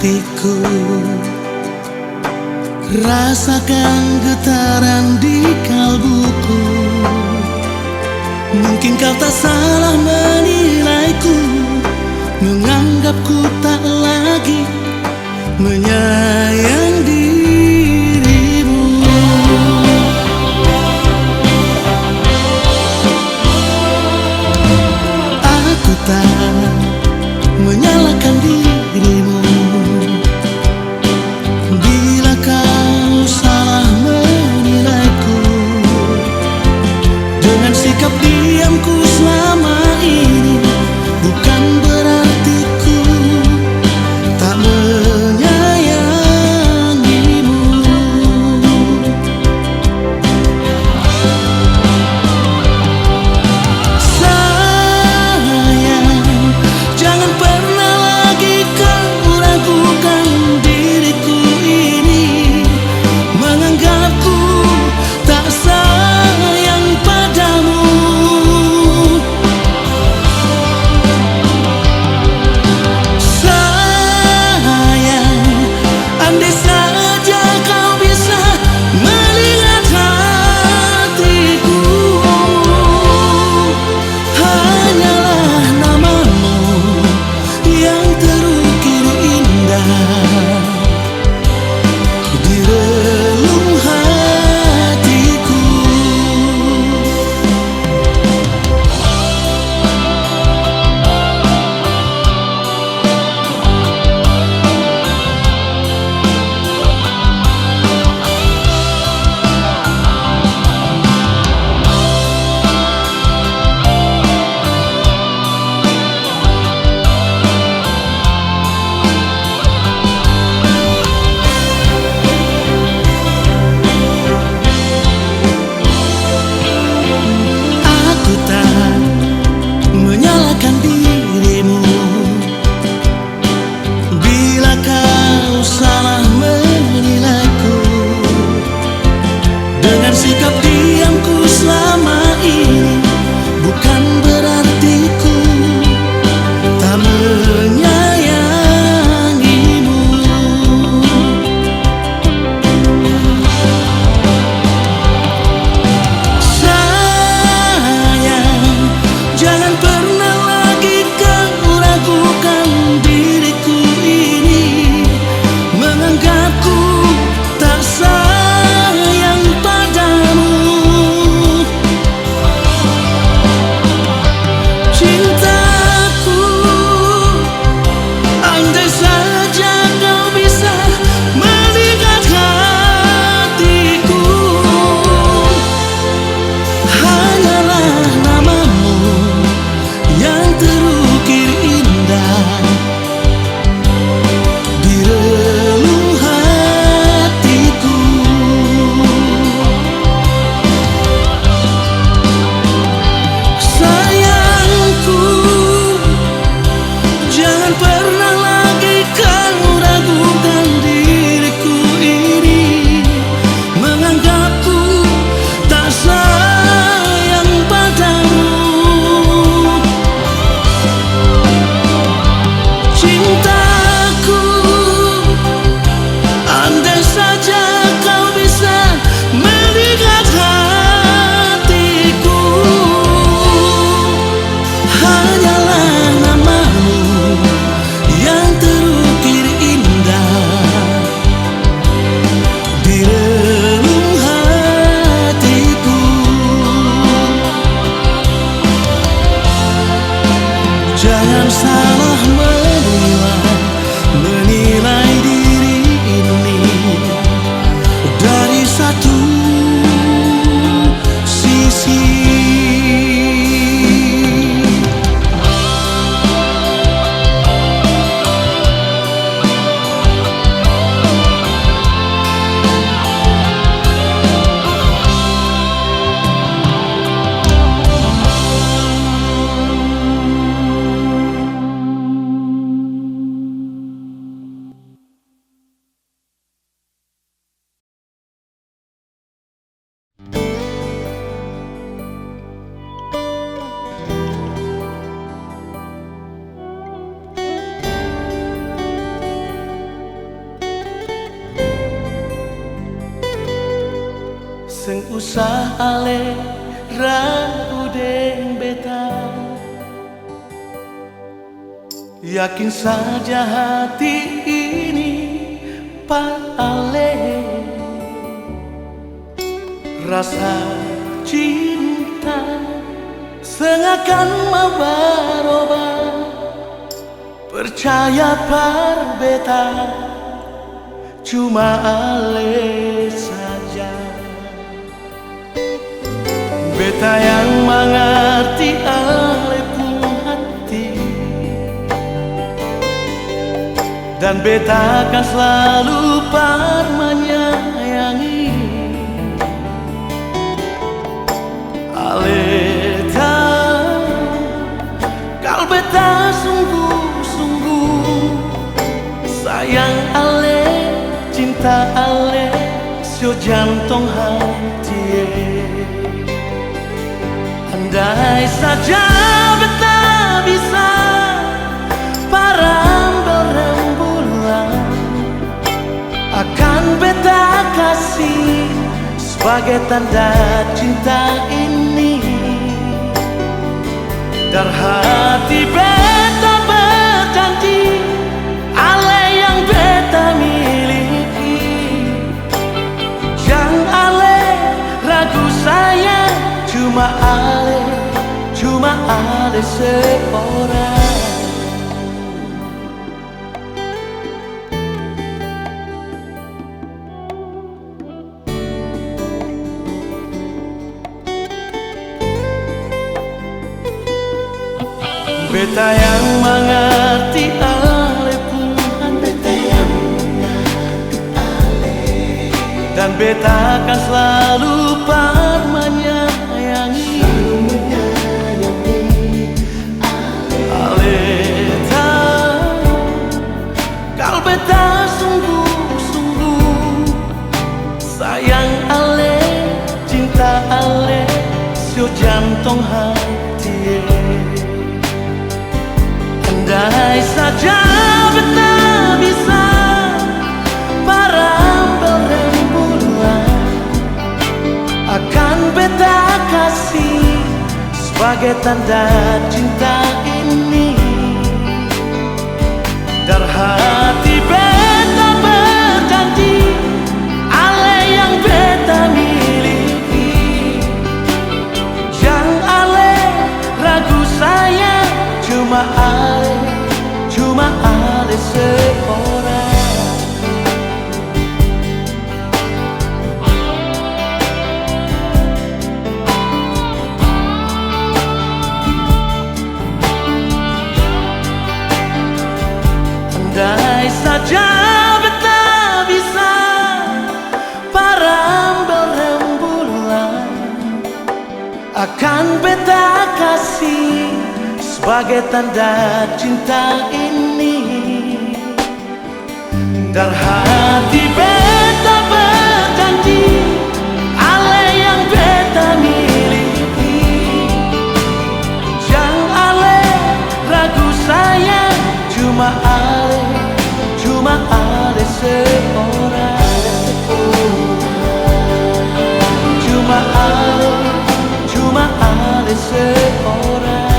hatiku. Rasakan getaran di kalbuku. Mungkin kau tak salah menilaiku, menganggapku tak lagi menyayang dirimu. Aku tak menyalahkan dirimu bila kau salah menilaiku. Dengan sikap diamku selama ini, bukan berarti ku tak menyayangimu. Sayang, jangan pernah lagi kau ragukan diriku ini, menganggapku tak sayang padamu. Sayang, andai saja kau bisa melihat hatiku, hanyalah namamu yang terukir indah di relung hatiku. Aku tak menyalahkan dirimu bila kau salah menilaiku. Dengan sikap diamku selama ini, bukan berarti ku tak menyayangimu. Sayang, jangan pernah lagi kau ragukan diriku ini, menganggapku tak sayang padamu. Cintaku, andai saja kau bisa melihat hatiku, hanyalah namamu yang terukir indah di relung hatiku. Sayangku, jangan pernah lagi kau ragukan diriku ini, menganggapku tak sayang padamu. Cintaku, andai saja kau bisa melihat hatiku, hanyalah namamu yang terukir indah di relung hatiku. Jangan salah menilai diri ini dari satu sisi. usah ale ragu deng beta. Yakin saja hati ini pale rasa cinta sengakan mau berubah. Percaya par beta cuma ale saja. Beta yang mengerti ale pun hati, dan beta akan selalu par menyayangi. Ale tahu kalau beta sungguh-sungguh sayang ale, cinta ale, sio jantung hati. Andai saja beta bisa parambel rembulan, akan beta kasih sebagai tanda cinta ini. Dar hati beta berjanji ale yang beta miliki. Jangan ale ragu sayang, cuma ale seorang. Beta yang mengerti ale pun hati, dan beta akan selalu par menyayangi. Ale tahu kalau beta sungguh-sungguh sayang ale, cinta ale, sio jantung hati. Andai saja beta bisa parambel rembulan, akan beta kasih sebagai tanda cinta ini. Dar hati beta berjanji ale yang beta miliki. Jangan ale ragu sayang, cuma ale seorang. Andai saja beta bisa parambel rembulan, akan beta kasih sebagai tanda cinta ini. Dan hati beta berjanji ale yang beta miliki. Jangan ale ragu sayang, cuma ale seorang. Cuma ale seorang.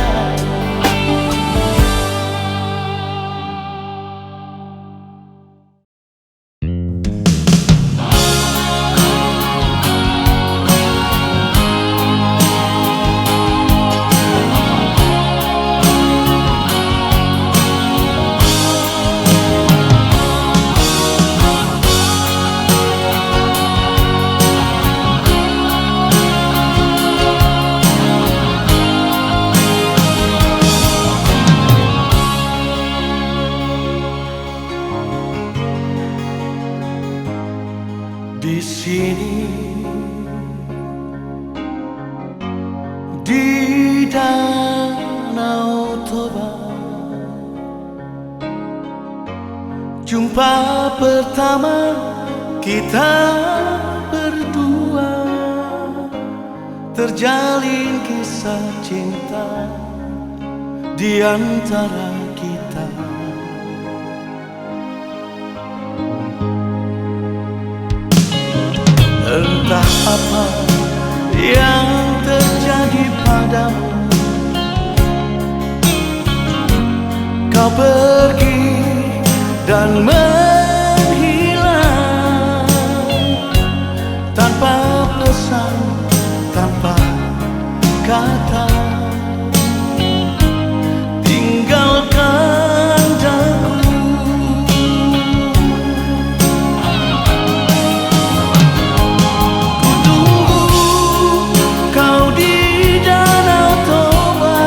Di sini, di Danau Toba, jumpa pertama kita berdua, terjalin kisah cinta di antara kita. Entah apa yang terjadi padamu. Kau pergi dan menghilang tanpa pesan, tanpa kata, tinggalkan daku. Ku tunggu kau di Danau Toba,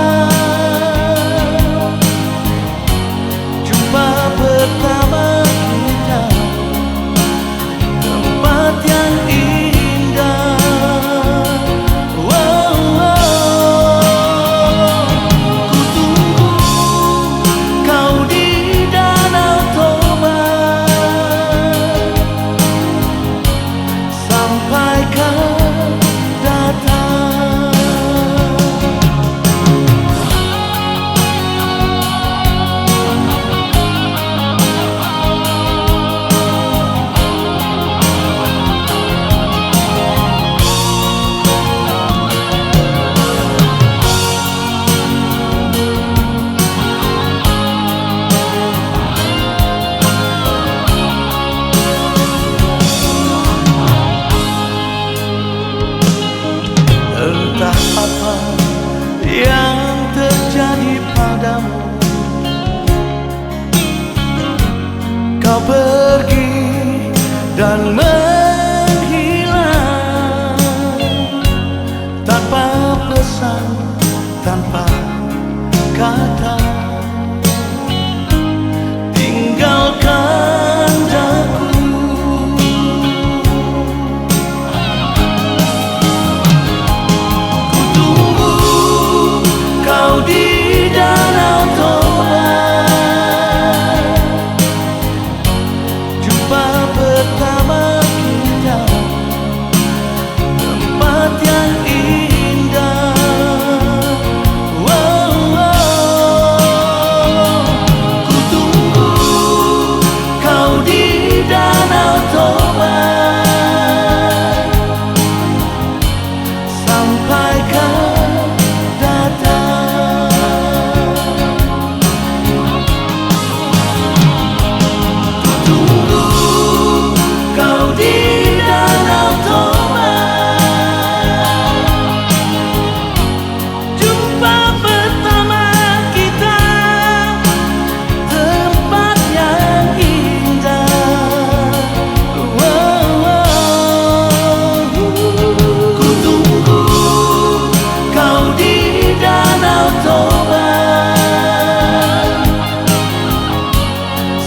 jumpa pertama kita, tempat yang indah. Ku tunggu kau di Danau Toba sampai kau datang. Entah apa yang terjadi padamu, kau pergi dan menghilang tanpa pesan, tanpa kata, tinggalkan daku. Ku tunggu kau di Danau Toba, jumpa pertama kita, tempat yang indah. Ku tunggu kau di Danau Toba sampai kau datang. Ku tunggu kau di Danau Toba, jumpa pertama kita, tempat yang indah. Ku tunggu kau di Danau Toba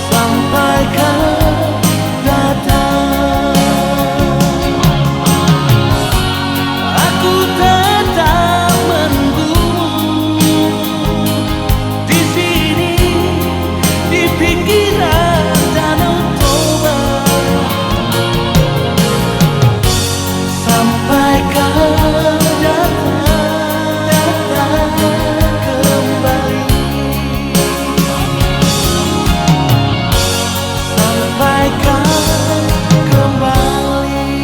sampai kau datang. Aku tetap menunggu di sini, di pinggiran Danau Toba sampai kau datang kembali, sampai kau kembali.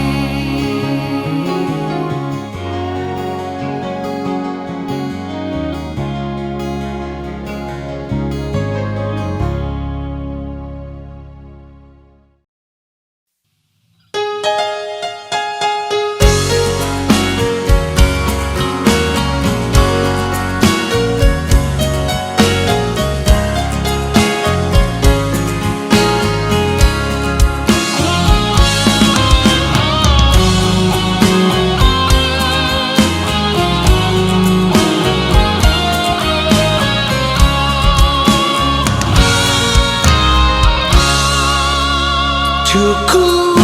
Cukup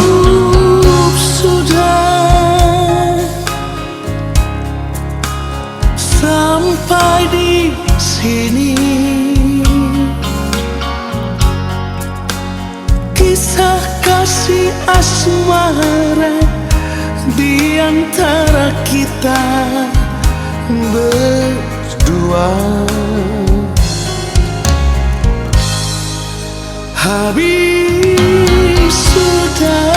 sudah sampai di sini, kisah kasih asmara di antara kita berdua. Habis sudah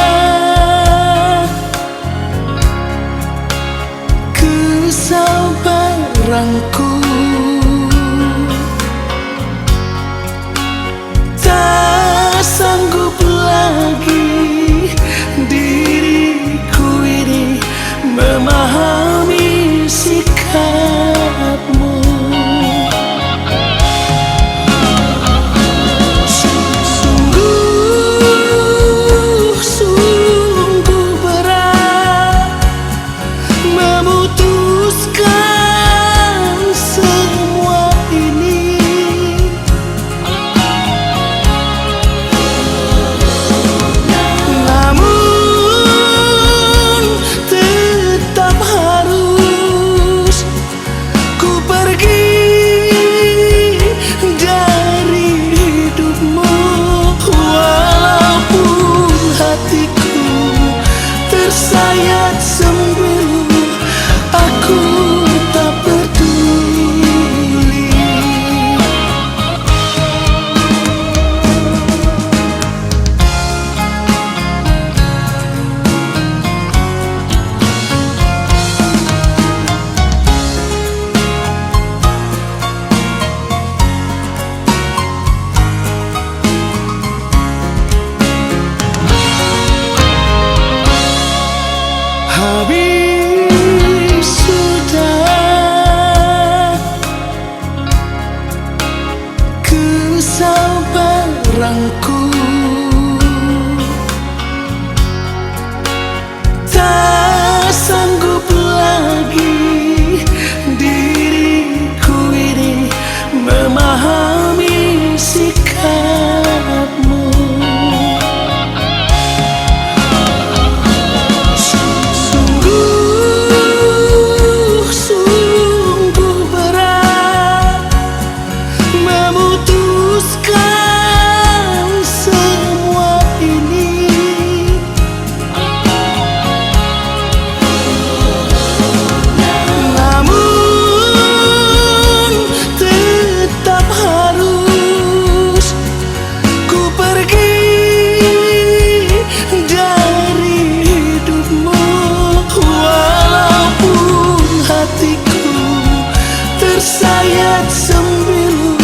tersayat sembilu,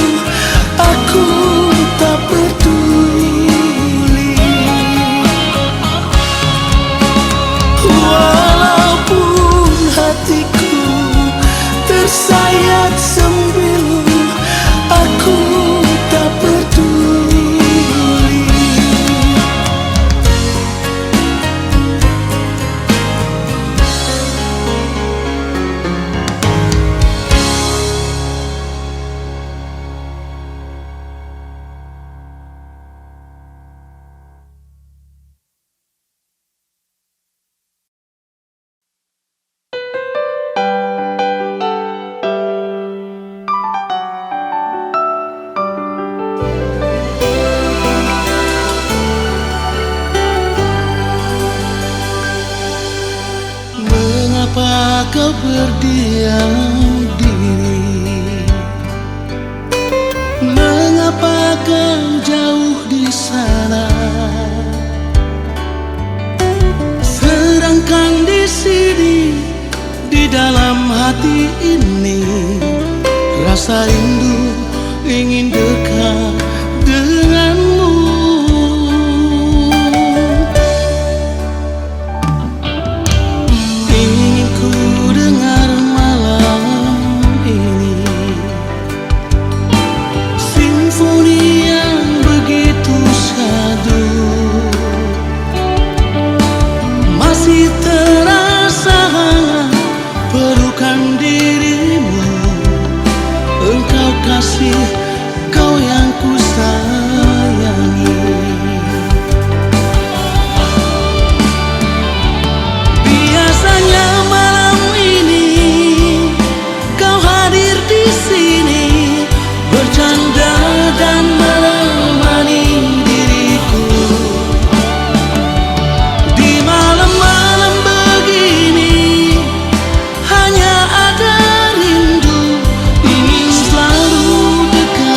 aku tak peduli. Walaupun hatiku tersayat sembilu, aku tak peduli. Mengapa kau berdiam diri? Mengapa kau jauh di sana? Sedangkan di sini, di dalam hati ini, rasa rindu ingin dekat denganmu. Kasih kau yang ku sayangi. Biasanya malam ini kau hadir di sini, bercanda dan menemani diriku. Di malam-malam begini hanya ada rindu, ingin selalu dekat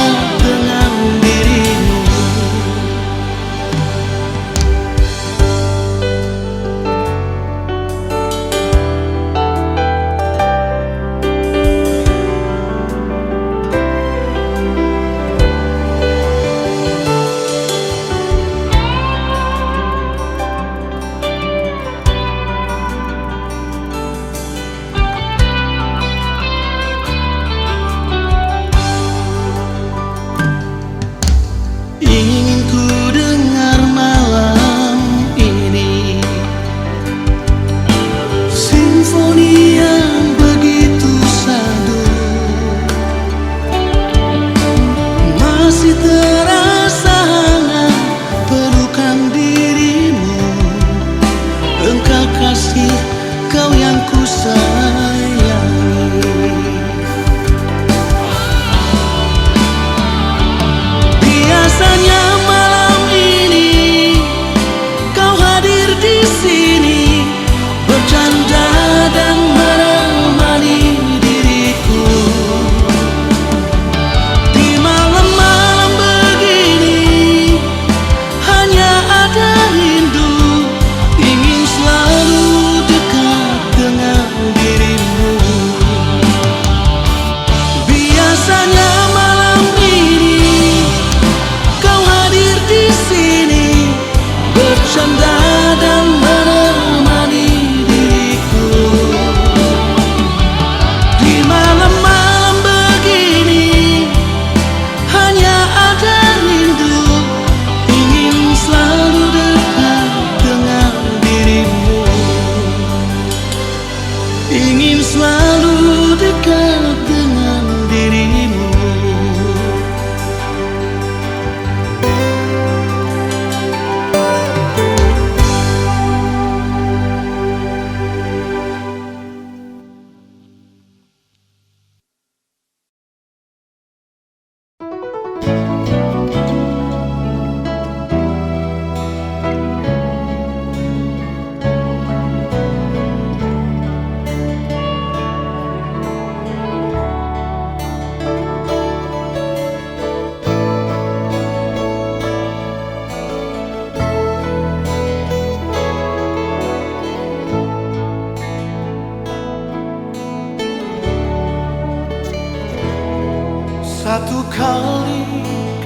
Satu kali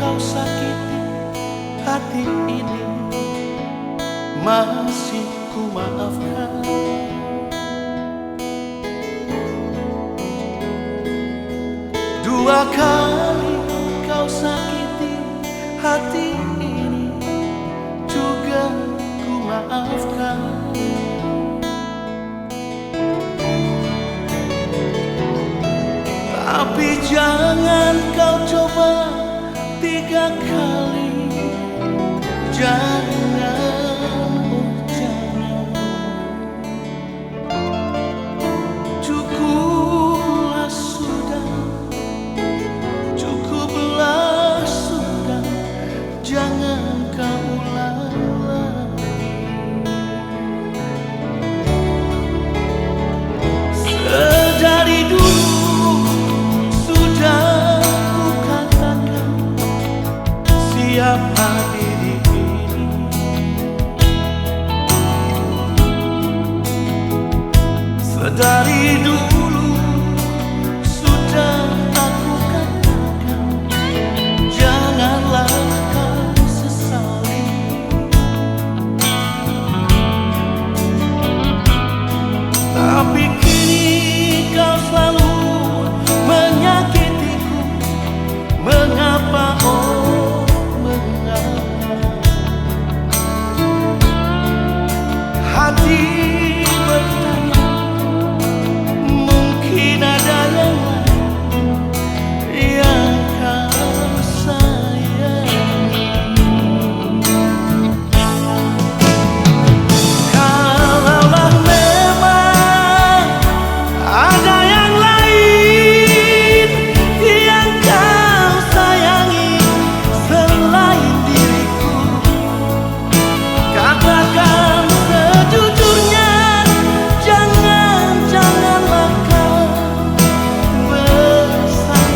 kau sakiti hati ini, masih ku maafkan. Dua kali kau sakiti hati ini, juga ku maafkan. Tapi jangan kau coba tiga kali. Jangan, oh jangan. Cukuplah sudah, cukuplah sudah. Jangan kau ulang lagi. Sedari dulu siapa diri ini, sedari dulu sudah aku katakan, janganlah kau sesali. Tapi kini kau selalu menyakitiku. Mengapa hati bertanya, mungkin ada yang lain yang kau sayangi. Kalaulah memang ada yang lain yang kau sayangi selain diriku, katakan sejujurnya. Janganlah kau bersandiwara.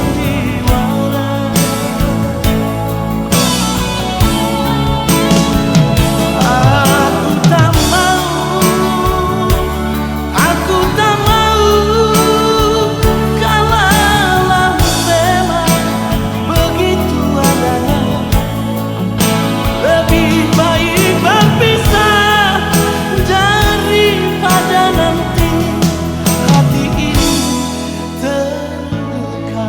Aku tak mau, kalaulah memang begitu adanya. Lebih baik berpisah daripada nanti hati ini terluka.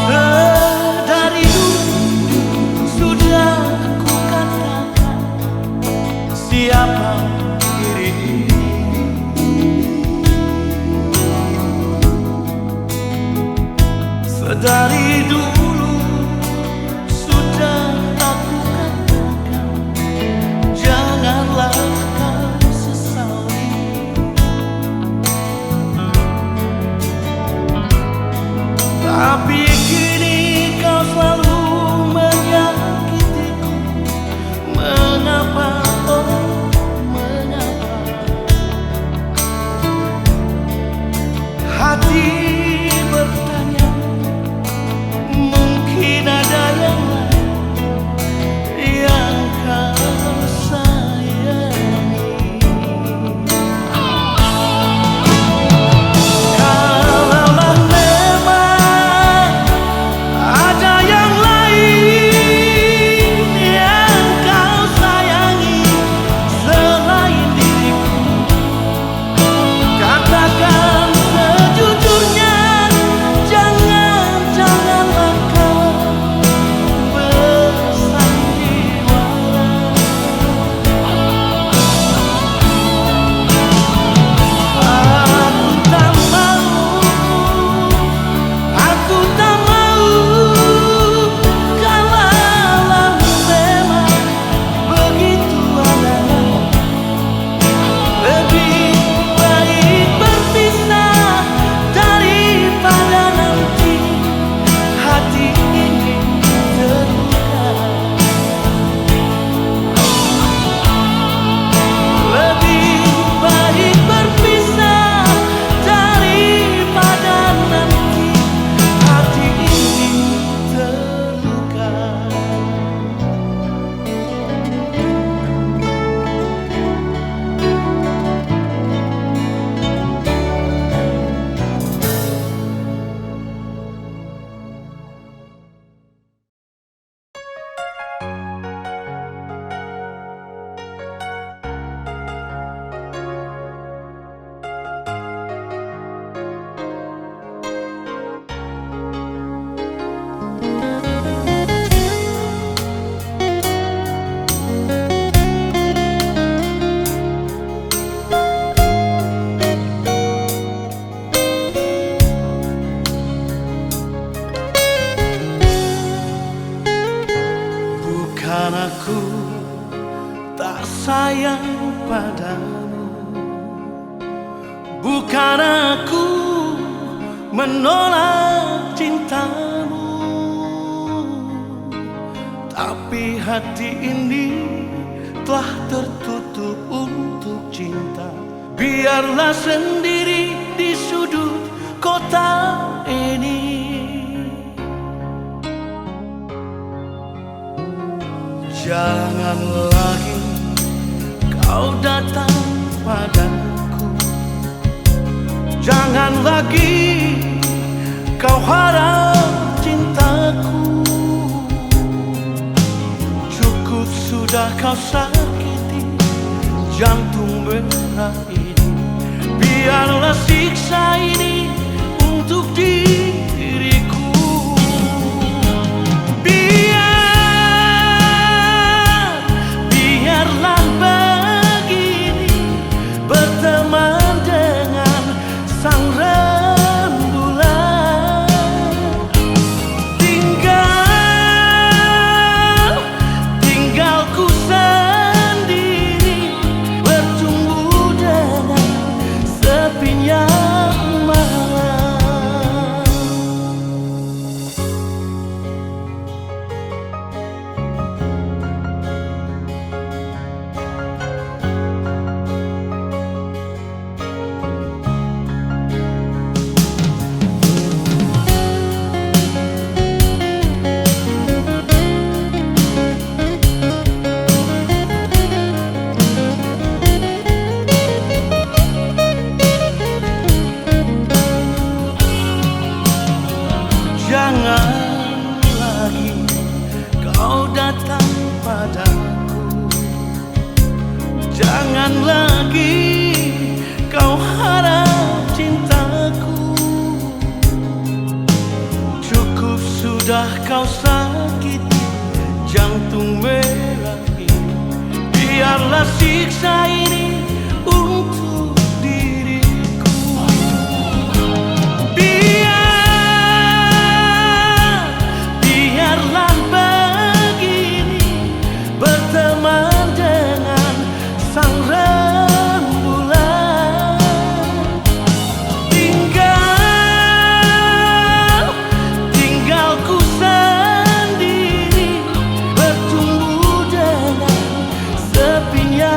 Sedari dulu sudah ku katakan, siapa diri ini. Sedari dulu sudah aku katakan, janganlah kau sesali. Tapi kini kau selalu menyakitiku. Mengapa oh tak sayang padamu. Bukan aku menolak cintamu, tapi hati ini telah tertutup untuk cinta. Biarlah sendiri di sudut kota ini. Jangan lagi kau datang padaku, jangan lagi kau harap cintaku. Cukup sudah kau sakiti jantung merah ini. Biarlah siksa ini untuk diriku. Biarlah begini, berteman dengan sang rembulan. Tinggal ku sendiri, bertumbuh dengan sepinya malam. Jangan lagi kau datang padaku, jangan lagi kau harap cintaku. Cukup sudah kau sakiti jantung merah ini. Biarlah siksa ini untuk diriku. Biarlah begini, berteman dengan sang rembulan. Tinggal ku sendiri, bertumbuh dengan sepinya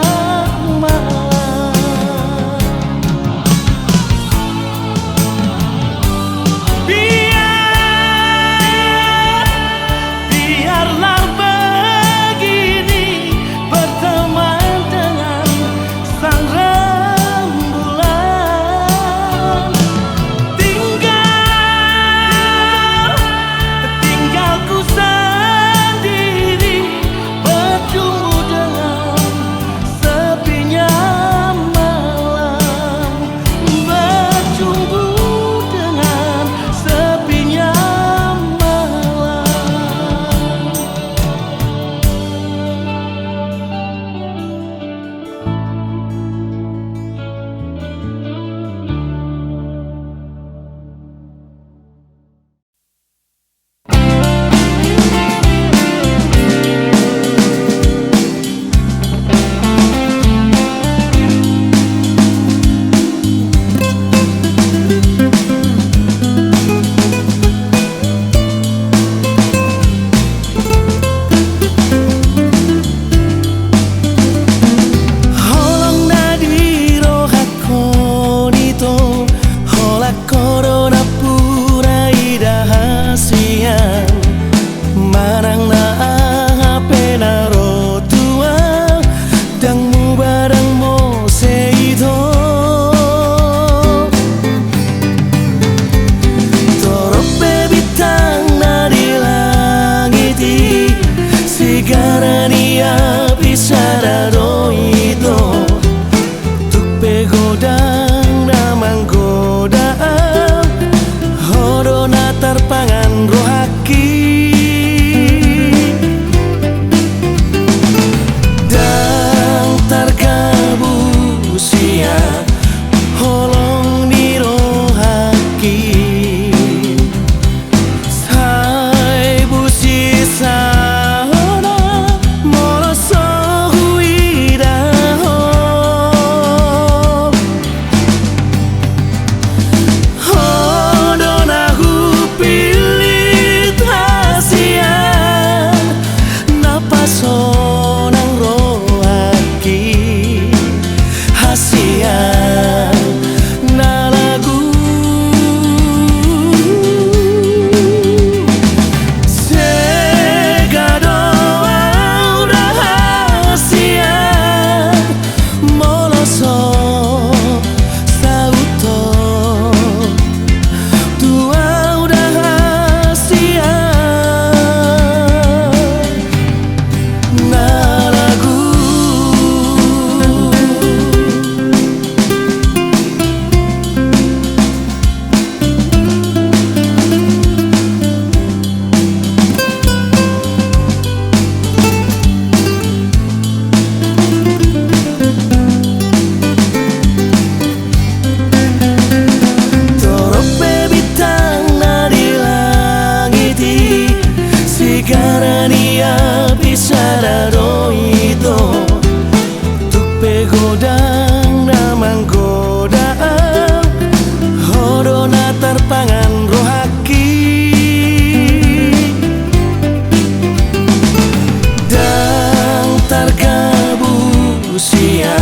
godang namang godaan hodona tertangan rohaki dan tarkabu sia